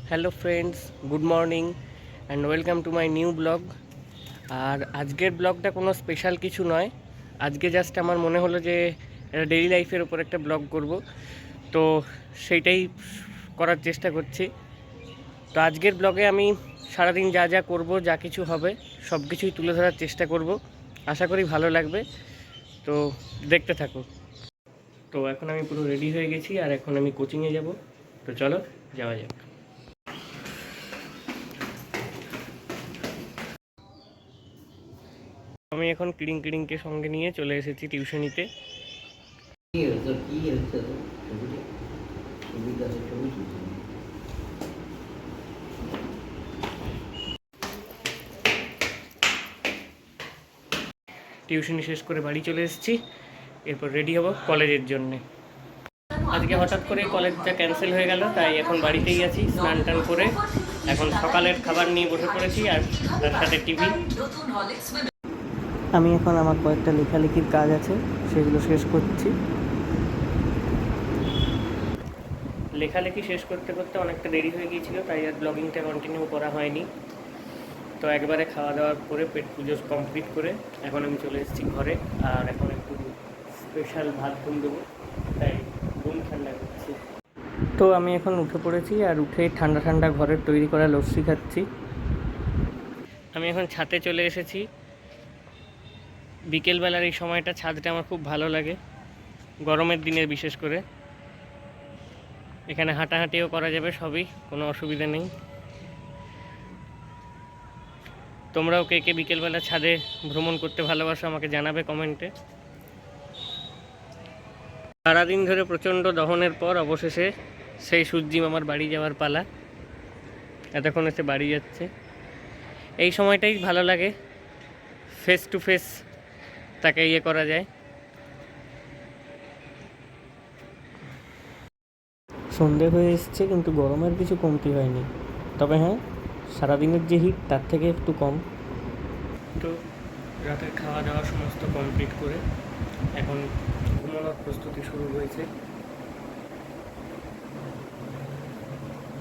Hello friends, good morning and welcome to my new blog. আর আজকের ব্লগটা কোনো স্পেশাল কিছু নয়। আজকে জাস্ট আমার মনে হলো যে একটা ডেইলি লাইফের ওপর একটা ব্লগ করব, তো সেইটাই করার চেষ্টা করছি। তো আজকের ব্লগে আমি সারাদিন যা যা করব, যা কিছু হবে, সব কিছুই তুলে ধরার চেষ্টা করব। আশা করি ভালো লাগবে, তো দেখতে থাকো। তো এখন আমি পুরো রেডি হয়ে গেছি আর এখন আমি কোচিংয়ে যাব। তো চলো যাওয়া যাক। আমি এখন কিড়িংকে সঙ্গে নিয়ে চলে এসেছি টিউশনিতে। টিউশনি শেষ করে বাড়ি চলে এসেছি, এরপর রেডি হব কলেজের জন্যে। আজকে হঠাৎ করে কলেজটা ক্যান্সেল হয়ে গেল, তাই এখন বাড়িতেই আছি স্নান টান করে। এখন সকালের খাবার নিয়ে বসে পড়েছি আর তার সাথে টিভি। আমি এখন আমার কয়েকটা লেখালেখির কাজ আছে, সেগুলো শেষ করছি। লেখালেখি শেষ করতে করতে অনেকটা দেরি হয়ে গিয়েছিল, তাই আর ব্লগিংটা কন্টিনিউ করা হয়নি। তো একবারে খাওয়া দাওয়া করে পেট পুজো কমপ্লিট করে এখন আমি চলে এসেছি ঘরে। আর এখন একটু স্পেশাল ভাত ঘুম দেবো, তাই ঘুম ঠান্ডা করছি। তো আমি এখন উঠে পড়েছি আর উঠে ঠান্ডা ঠান্ডা ঘরের তৈরি করা লস্যি খাচ্ছি। আমি এখন ছাদে চলে এসেছি। বিকেলবেলার এই সময়টা ছাদটা আমার খুব ভালো লাগে, গরমের দিনে বিশেষ করে। এখানে হাঁটাহাঁটিও করা যাবে, সবই, কোনো অসুবিধা নেই। তোমরাও কে কে বিকেলবেলা ছাদে ভ্রমণ করতে ভালোবাসো আমাকে জানাবে কমেন্টে। সারাদিন ধরে প্রচণ্ড দহনের পর অবশেষে সেই সূর্যি মামার বাড়ি যাওয়ার পালা। এতক্ষণ এসে বাড়ি যাচ্ছে। এই সময়টাই ভালো লাগে, ফেস টু ফেস তাকে করা যায়। সন্ধে হয়ে এসছে, কিন্তু গরমের কিছু কমতি হয়নি। তবে হ্যাঁ, সারাদিনের যে হিট তার থেকে একটু কম। তো রাতের খাওয়া দাওয়া সমস্ত কমপ্লিট করে এখন ঘুমানোর প্রস্তুতি শুরু হয়েছে।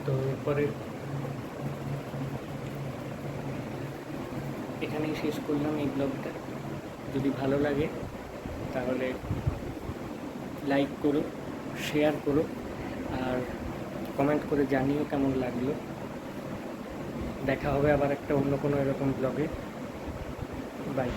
তো এরপরে এখানেই শেষ করলাম এই ব্লগটা। যদি ভালো লাগে তাহলে লাইক করো, শেয়ার করো আর কমেন্ট করে জানিও কেমন লাগলো। দেখা হবে আবার একটা অন্য কোনো এরকম ব্লগে। বাই।